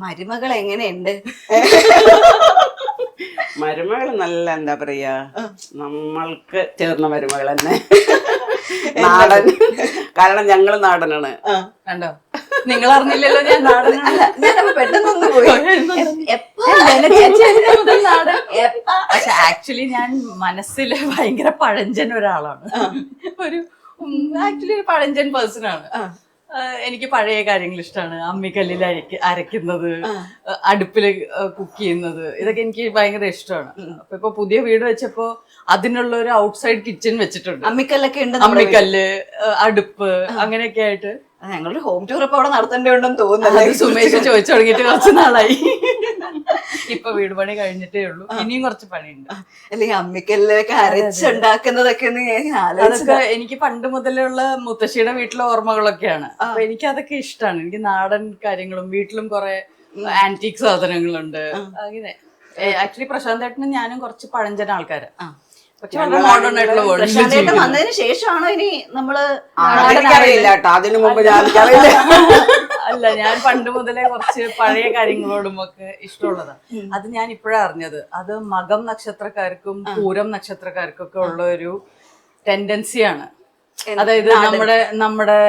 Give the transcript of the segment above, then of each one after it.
മരുമകൾ എങ്ങനെയുണ്ട്? മരുമകൾ നല്ല എന്താ പറയാ, നമ്മൾക്ക് ചേർന്ന മരുമകൾ തന്നെ. നാടൻ. കാരണം ഞങ്ങള് നാടനാണ്. കണ്ടോ, നിങ്ങൾ അറിഞ്ഞില്ലല്ലോ ഞാൻ നാടനല്ല. ഞാനപ്പോ പെട്ടെന്നൊന്ന് പോയി. പക്ഷെ ആക്ച്വലി ഞാൻ മനസ്സില് ഭയങ്കര പഴഞ്ചൻ ഒരാളാണ്. ഒരു ആക്ച്വലി ഒരു പഴഞ്ചൻ പേഴ്സൺ ആണ്. എനിക്ക് പഴയ കാര്യങ്ങൾ ഇഷ്ടമാണ്. അമ്മിക്കല്ലിൽ അരയ്ക്കുന്നത്, അടുപ്പില് കുക്ക് ചെയ്യുന്നത്, ഇതൊക്കെ എനിക്ക് ഭയങ്കര ഇഷ്ടമാണ്. അപ്പൊ ഇപ്പൊ പുതിയ വീട് വെച്ചപ്പോ അതിനുള്ള ഒരു ഔട്ട്സൈഡ് കിച്ചൺ വെച്ചിട്ടുണ്ട്. അമ്മിക്കല്ലൊക്കെ ഉണ്ട്. അമ്മിക്കല്ല്, അടുപ്പ്, അങ്ങനെയൊക്കെ ആയിട്ട് ഞങ്ങളൊരു ഹോം ടൂർ ഇപ്പൊ അവിടെ നടത്തേണ്ടതുണ്ടെന്ന് തോന്നുന്നു. സുമേഷ് ചോദിച്ചു തുടങ്ങിയിട്ട് കുറച്ച് നാളായി. ഇപ്പൊ വീട് പണി കഴിഞ്ഞിട്ടേ ഉള്ളൂ, ഇനിയും കുറച്ച് പണിയുണ്ട്. അല്ലെങ്കിൽ അമ്മിക്കല്ലൊക്കെ അരച്ചുണ്ടാക്കുന്നതൊക്കെ അതൊക്കെ എനിക്ക് പണ്ട് മുതലുള്ള മുത്തശ്ശിയുടെ വീട്ടിലെ ഓർമ്മകളൊക്കെയാണ്. അപ്പൊ എനിക്ക് അതൊക്കെ ഇഷ്ടമാണ്. എനിക്ക് നാടൻ കാര്യങ്ങളും വീട്ടിലും കുറെ ആന്റിക് സാധനങ്ങളുണ്ട്. അങ്ങനെ ആക്ച്വലി പ്രശാന്ത് ഏട്ടനും ഞാനും കുറച്ച് പഴഞ്ചൻ ആൾക്കാര്. പക്ഷെ വളരെ മോഡേൺ ആയിട്ടുള്ള വന്നതിന് ശേഷമാണോ ഇനി നമ്മള്? അറിയില്ല കേട്ടോ, അതിനു മുമ്പ് ഞാൻ അല്ല, ഞാൻ പണ്ട് മുതലേ കുറച്ച് പഴയ കാര്യങ്ങളോടും ഒക്കെ ഇഷ്ടമുള്ളതാണ്. അത് ഞാൻ ഇപ്പോഴാണ് അറിഞ്ഞത്. അത് മകം നക്ഷത്രക്കാർക്കും പൂരം നക്ഷത്രക്കാർക്കും ഒക്കെ ഉള്ള ഒരു ടെൻഡൻസിയാണ്. അതായത് നമ്മുടെ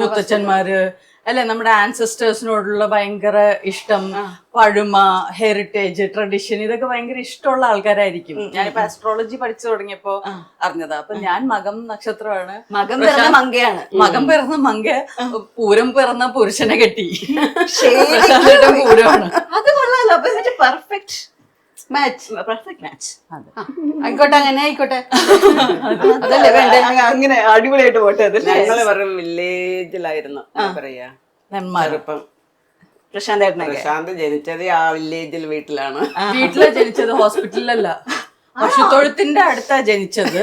മുത്തച്ഛന്മാര് അല്ലെ, നമ്മുടെ ആൻസസ്റ്റേഴ്സിനോടുള്ള ഭയങ്കര ഇഷ്ടം, പഴമ, ഹെറിറ്റേജ്, ട്രഡീഷൻ, ഇതൊക്കെ ഭയങ്കര ഇഷ്ടമുള്ള ആൾക്കാരായിരിക്കും. ഞാനിപ്പോ ആസ്ട്രോളജി പഠിച്ചു തുടങ്ങിയപ്പോ അറിഞ്ഞതാ. അപ്പൊ ഞാൻ മകം നക്ഷത്രമാണ്. മകം പിറന്ന മങ്കയാണ്. മകം പിറന്ന മങ്ക പൂരം പിറന്ന പുരുഷനെ കെട്ടി പൂരമാണ്. അത് കൊള്ളാലോ. അപ്പൊ പെർഫെക്റ്റ് മാച്ച്. ആയിക്കോട്ടെ, അങ്ങനെ ആയിക്കോട്ടെ. അതല്ലേ വേണ്ടേ? അങ്ങനെ അടിപൊളിയായിട്ട് പോട്ടെ. ഞങ്ങള് പറയും വില്ലേജിലായിരുന്നു പറയാ. നെന്മാരപ്പം പ്രശാന്ത് ജനിച്ചത് ആ വില്ലേജിൽ വീട്ടിലാണ്. വീട്ടിലാ ജനിച്ചത്, ഹോസ്പിറ്റലിലല്ല. പശുത്തൊഴുത്തിന്റെ അടുത്താ ജനിച്ചത്.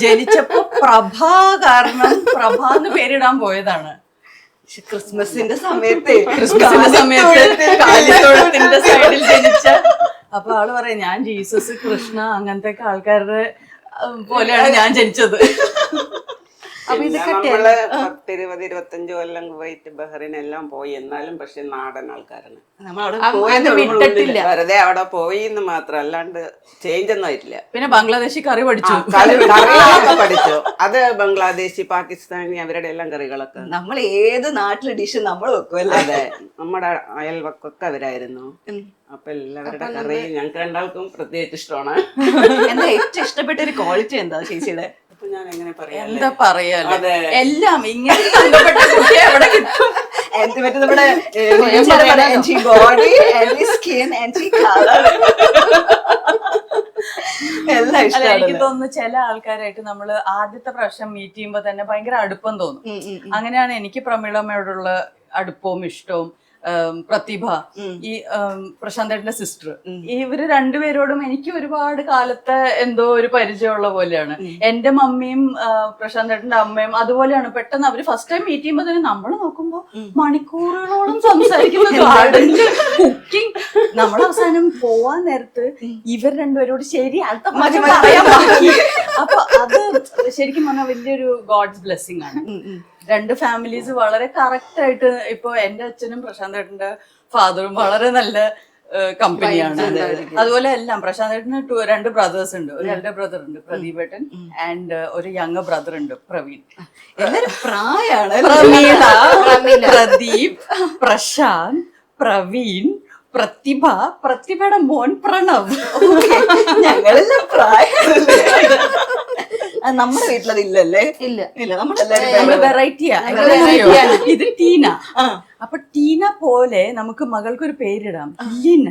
ജനിച്ചപ്പോ പ്രഭ കാരണം പ്രഭാന്ന് പേരിടാൻ പോയതാണ്. ക്രിസ്മസിന്റെ സമയത്ത് കാലിത്തൊഴുത്തിന്റെ സൈഡിൽ ജനിച്ച. അപ്പൊ ആള് പറയാം, ഞാൻ ജീസസ്, കൃഷ്ണ, അങ്ങനത്തെ ആൾക്കാരുടെ പോലെയാണ് ഞാൻ ജനിച്ചത്. അപ്പൊ ഇതൊക്കെ നമ്മള് 10-20-25 കൊല്ലം കുവൈറ്റ്, ബഹ്റിൻ എല്ലാം പോയി. എന്നാലും പക്ഷെ നാടൻ ആൾക്കാരാണ്. വിട്ടിട്ടില്ല. വെറുതെ അവിടെ പോയി എന്ന് മാത്രം, അല്ലാണ്ട് ചേഞ്ച് ഒന്നും ആയിട്ടില്ല. പിന്നെ ബംഗ്ലാദേശി കറി പഠിച്ചു. കറികളൊക്കെ പഠിച്ചു. അത് ബംഗ്ലാദേശി, പാകിസ്ഥാനി, അവരുടെ എല്ലാം കറികളൊക്കെ. നമ്മൾ ഏത് നാട്ടിലെ ഡിഷ് നമ്മൾ വെക്കുമല്ലേ? അതെ, നമ്മുടെ അയൽവക്കൊക്കെ അവരായിരുന്നു. അപ്പൊ എല്ലാവരുടെ കറി ഞങ്ങൾക്ക് രണ്ടാൾക്കും പ്രത്യേകിച്ച് ഇഷ്ടമാണ്. എന്താ ഏറ്റവും ഇഷ്ടപ്പെട്ട ഒരു ക്വാളിറ്റി എന്താ ചേച്ചിയുടെ? ഞാൻ എങ്ങനെ പറയാ, എന്താ പറയാ, എല്ലാം ഇങ്ങനെ ബന്ധപ്പെട്ട കുട്ടിയെ എവിടെ കിട്ടും? നമ്മുടെ ബോഡി, സ്കിൻ, കളർ എല്ലാം ഇഷ്ടമാണ്. എനിക്ക് തോന്നുന്നു ചില ആൾക്കാരായിട്ട് നമ്മള് ആദ്യത്തെ പ്രാവശ്യം മീറ്റ് ചെയ്യുമ്പോ തന്നെ ഭയങ്കര അടുപ്പം തോന്നും. അങ്ങനെയാണ് എനിക്ക് പ്രമീളമ്മയോടുള്ള അടുപ്പവും ഇഷ്ടവും. പ്രതിഭ, ഈ പ്രശാന്തേട്ടന്റെ സിസ്റ്റർ, ഇവര് രണ്ടുപേരോടും എനിക്ക് ഒരുപാട് കാലത്തെ എന്തോ ഒരു പരിചയമുള്ള പോലെയാണ്. എന്റെ മമ്മിയും പ്രശാന്തേട്ടന്റെ അമ്മയും അതുപോലെയാണ്. പെട്ടെന്ന് അവര് ഫസ്റ്റ് ടൈം മീറ്റ് ചെയ്യുമ്പോ തന്നെ നമ്മൾ നോക്കുമ്പോ മണിക്കൂറുകളോളം സംസാരിക്കുന്ന ഗാർഡനില് കുക്കിംഗ്. നമ്മൾ അവസാനം പോവാൻ നേരത്ത് ഇവർ രണ്ടുപേരോട് ശരി അടുത്ത പറയാൻ ബാക്കി. അപ്പൊ അത് ശരിക്കും പറഞ്ഞാൽ വലിയൊരു ഗോഡ്സ് ബ്ലെസ്സിങ് ആണ്. രണ്ട് ഫാമിലീസ് വളരെ കറക്റ്റ് ആയിട്ട്. ഇപ്പൊ എന്റെ അച്ഛനും പ്രശാന്തേട്ടന്റെ ഫാദറും വളരെ നല്ല കമ്പനിയാണ്. അതുപോലെ എല്ലാം പ്രശാന്തേട്ടന് 2 ബ്രദേഴ്സ് ഉണ്ട്. ഒരു എൽഡർ ബ്രദർ ഉണ്ട്, പ്രദീപേട്ടൻ, ആൻഡ് ഒരു യങ് ബ്രദർ ഉണ്ട്, പ്രവീൺ. എല്ലാരും പ്രായാണ്. പ്രദീപ്, പ്രശാന്ത്, പ്രവീൺ, പ്രതിഭ, പ്രതിഭയുടെ മോൻ പ്രണവ്. ഞങ്ങളെല്ലാം പ്രായം. നമ്മുടെ വീട്ടിലത് ഇല്ലല്ലേ? ഇല്ല, നമ്മളെല്ലാരും വെറൈറ്റിയാ. ഇത് ടീന. അപ്പൊ ടീന പോലെ നമുക്ക് മകൾക്കൊരു പേരിടാം, ലിന.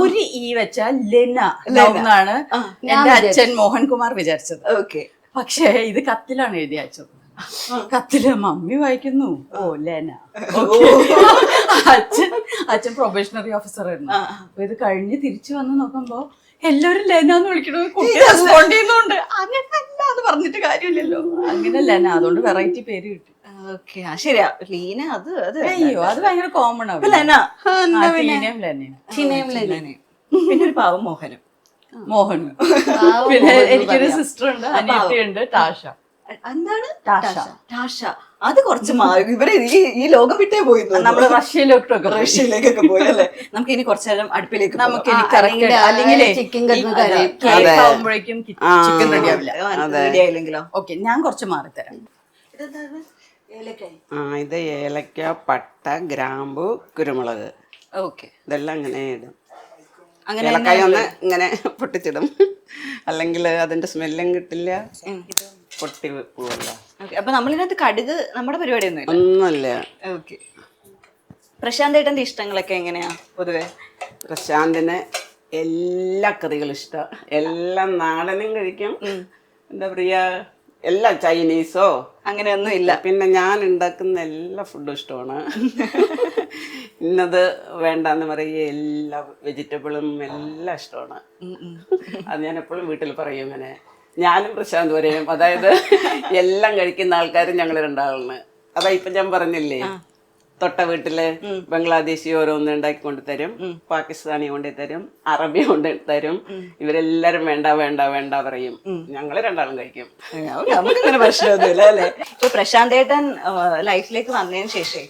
ഒരു ഈ വെച്ചാൽ ലെന എന്നാണ് എന്റെ അച്ഛൻ മോഹൻകുമാർ വിചാരിച്ചത്. പക്ഷേ ഇത് കത്തിലാണ് എഴുതി അയച്ചത്. കത്തില് മമ്മി വായിക്കുന്നു, ഓ ലെന. അച്ഛൻ പ്രൊബേഷണറി ഓഫീസർ ആയിരുന്നു. അപ്പൊ ഇത് കഴിഞ്ഞ് തിരിച്ചു വന്ന് നോക്കുമ്പോ എല്ലാവരും ലെനാന്ന് വിളിക്കണോ, കുട്ടി റെസ്പോണ്ട് ചെയ്യുന്നുണ്ട്. അങ്ങനെ അല്ല, അത് പറഞ്ഞിട്ട് കാര്യമില്ലല്ലോ. അങ്ങനെ ലെന, അതുകൊണ്ട് വെറൈറ്റി പേര് കിട്ടി. ശരിയാ, ലീന. അയ്യോ, അത് ഭയങ്കര കോമൺ ആണ്. പിന്നെ ഒരു പാവം മോഹൻ. പിന്നെ എനിക്കൊരു സിസ്റ്റർ ഉണ്ട്, അനിയത്തിയുണ്ട്, ടാഷ. എന്താണ്? ടാഷ. ടാഷ. അത് കുറച്ച് ഇവര് ഈ ലോകം വിട്ടേ പോയി നമ്മള് റഷ്യയിലോട്ടൊക്കെ റഷ്യയിലേക്കൊക്കെ പോയി അല്ലേ. നമുക്ക് ഇനി കുറച്ചു നേരം അടുപ്പിലേക്ക് നമുക്ക് അല്ലെങ്കിൽ ചിക്കൻ കറി ആവുമ്പോഴേക്കും ചിക്കൻ റെഡി ആവില്ല. റെഡി ആയില്ലെങ്കിലോ? ഓക്കെ, ഞാൻ കുറച്ച് മാറിത്തരാം. ഇത് ഏലക്ക, പട്ട, ഗ്രാമ്പു, കുരുമുളക്. ഓക്കെ, ഇതെല്ലാം ഇങ്ങനെ ഇടും. അങ്ങനെ ഏലക്കായ ഒന്ന് ഇങ്ങനെ പൊട്ടിച്ചിടും, അല്ലെങ്കിൽ അതിന്റെ സ്മെല്ലും കിട്ടില്ല, പൊട്ടി പോവല്ല. അപ്പൊ നമ്മളിനകത്ത് കടുക് നമ്മുടെ പരിപാടി ഒന്നും ഒന്നുമില്ല. ഓക്കെ. പ്രശാന്ത് ഏട്ടന്റെ ഇഷ്ടങ്ങളൊക്കെ എങ്ങനെയാ പൊതുവെ? പ്രശാന്തിന് എല്ലാ കറികളും ഇഷ്ടം, എല്ലാം നാടനും കഴിക്കും. എന്താ പറയാ, എല്ലാം ചൈനീസോ അങ്ങനെയൊന്നും ഇല്ല. പിന്നെ ഞാൻ ഉണ്ടാക്കുന്ന എല്ലാ ഫുഡും ഇഷ്ടമാണ്. ഇന്നത് വേണ്ടെന്ന് പറയുക, എല്ലാ വെജിറ്റബിളും എല്ലാം ഇഷ്ടമാണ്. അത് ഞാൻ എപ്പോഴും വീട്ടിൽ പറയും ഇങ്ങനെ. ഞാനും പ്രശാന്ത് പറയും, അതായത് എല്ലാം കഴിക്കുന്ന ആൾക്കാരും ഞങ്ങൾ രണ്ടാളാണ്. അതാ ഇപ്പൊ ഞാൻ പറഞ്ഞില്ലേ, തൊട്ട വീട്ടില് ബംഗ്ലാദേശി ഓരോന്ന് ഉണ്ടാക്കി കൊണ്ടുതരും, പാകിസ്ഥാനി കൊണ്ടുതരും, അറബി കൊണ്ടുതരും. ഇവരെല്ലാരും വേണ്ട വേണ്ട വേണ്ട പറയും, ഞങ്ങള് രണ്ടാളും കഴിക്കും. നമുക്കങ്ങനെ പ്രശ്നമൊന്നുമില്ല അല്ലെ. ഇപ്പൊ പ്രശാന്ത് ഏട്ടൻ ലൈഫിലേക്ക് വന്നതിന് ശേഷം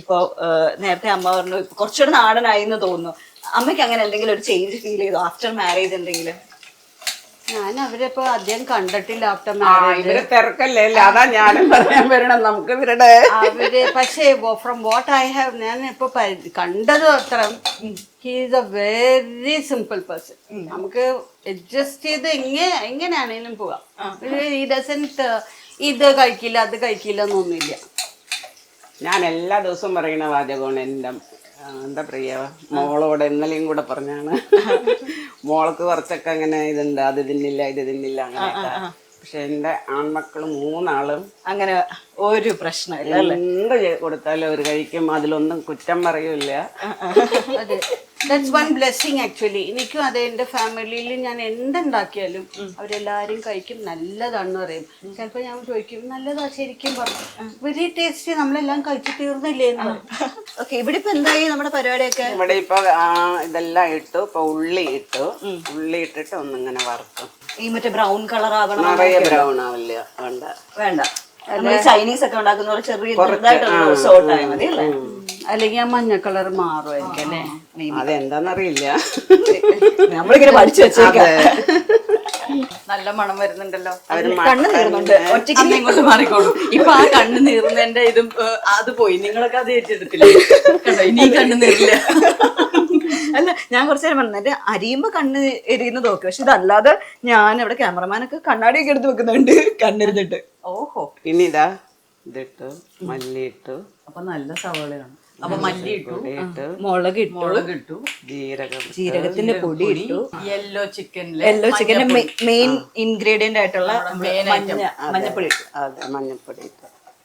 ഇപ്പൊ നേരത്തെ അമ്മ പറഞ്ഞു കുറച്ചുകൂടെ നാടനായി എന്ന് തോന്നുന്നു. അമ്മയ്ക്ക് അങ്ങനെ എന്തെങ്കിലും ഒരു ചേഞ്ച് ഫീൽ ചെയ്തോ ആഫ്റ്റർ മാരേജ് എന്തെങ്കിലും? ഞാൻ അവരിപ്പോ അധികം കണ്ടിട്ടില്ല ആഫ്റ്റർ മാരേജ്. ഇവര് തിരക്കല്ലേ, അതാ ഞാനും പറയാൻ വരണം. നമുക്ക് ഇവരുടെ അവര് പക്ഷേ ഫ്രം വാട്ട് ഐ ഹാവ്, ഞാൻ ഇപ്പൊ കണ്ടത് അത്ര, he is A very simple person. നമുക്ക് അഡ്ജസ്റ്റ് ചെയ്ത് എങ്ങനെയാണേലും പോവാം. ഈ ഡസൻറ്റ് ഇത് കഴിക്കില്ല അത് കഴിക്കില്ല എന്നൊന്നുമില്ല. ഞാൻ എല്ലാ ദിവസവും പറയുന്ന വാചകമാണ് എൻ്റെ എന്താ പറയാ, മോളോട് ഇന്നലെയും കൂടെ പറഞ്ഞാണ്. മോൾക്ക് കുറച്ചൊക്കെ അങ്ങനെ ഇതുണ്ട്, അത് തിന്നില്ല ഇത് തിന്നില്ല അങ്ങനെയൊക്കെ. പക്ഷെ എൻ്റെ ആൺമക്കള് 3 അങ്ങനെ ഒരു പ്രശ്നമില്ല. എന്ത് കൊടുത്താലും അവർ കഴിക്കും, അതിലൊന്നും കുറ്റം പറയൂല. അതെ, ദാറ്റ്സ് വൺ ബ്ലെസ്സിങ് ആക്ച്വലി. എനിക്കും അതെ, എൻ്റെ ഫാമിലിയിൽ ഞാൻ എന്തുണ്ടാക്കിയാലും അവരെല്ലാരും കഴിക്കും, നല്ലതാണെന്ന് പറയും. ചിലപ്പോൾ ഞാൻ ചോദിക്കും, നല്ലതാ ശരിക്കും പറഞ്ഞു, വെരി ടേസ്റ്റി, നമ്മളെല്ലാം കഴിച്ചു തീർന്നില്ലേ എന്ന് പറയും. ഓക്കെ, ഇവിടെ ഇപ്പൊ എന്തായി നമ്മുടെ പരിപാടിയൊക്കെ? ഇവിടെ ഇപ്പൊ ഇതെല്ലാം ഇട്ടു, ഇപ്പൊ ഉള്ളി ഇട്ടിട്ട് ഒന്നിങ്ങനെ വറുക്കും. ഈ മറ്റേ ബ്രൗൺ കളർ ആവണം? നിറയെ ബ്രൗൺ ആവില്ല, വേണ്ട വേണ്ട. ചൈനീസ് ഒക്കെ ഉണ്ടാക്കുന്ന പോലെ ചെറിയ സോൾട്ട് ആയാൽ മതി അല്ലേ? അല്ലെങ്കിൽ ആ മഞ്ഞ കളർ മാറുമായിരിക്കും അല്ലേ? അതെന്താന്നറിയില്ല, നമ്മളിങ്ങനെ പഠിച്ചു വെച്ചേക്കാം. നല്ല മണം വരുന്നുണ്ടല്ലോ. കണ്ണ് നീറുന്നുണ്ട്. ഒറ്റയ്ക്ക് ഇങ്ങോട്ട് മാറിക്കോളൂ. ഇപ്പൊ ആ കണ്ണ് നീറുന്നതിന്റെ ഇതും അത് പോയി. നിങ്ങളൊക്കെ അത് ഏറ്റെടുത്തില്ല കണ്ടോ, ഇനി കണ്ണ് നീറില്ല. അല്ല, ഞാൻ കുറച്ചു നേരം പറഞ്ഞു, എന്റെ അരിയുമ്പോ കണ്ണ് എരിയുന്നത് ഓക്കെ, പക്ഷെ ഇതല്ലാതെ ഞാൻ ഇവിടെ ക്യാമറമാനൊക്കെ കണ്ണാടിയൊക്കെ എടുത്ത് വെക്കുന്നുണ്ട് കണ്ണെരുന്നിട്ട്. ഓഹോ, പിന്നെ ഇതാ ഇതിട്ടു, മല്ലി ഇട്ടു, അപ്പൊ നല്ല സവാളയാണ്. അപ്പൊ മല്ലി ഇട്ടു, മുളക് ഇട്ടു, ജീരകത്തിന്റെ പൊടി ഇട്ടു, യെല്ലോ ചിക്കന്റെ മെയിൻ ഇൻഗ്രീഡിയന്റ് ആയിട്ടുള്ള മഞ്ഞപ്പൊടി ഇട്ടു. അതെ, മഞ്ഞപ്പൊടി ഇട്ടു.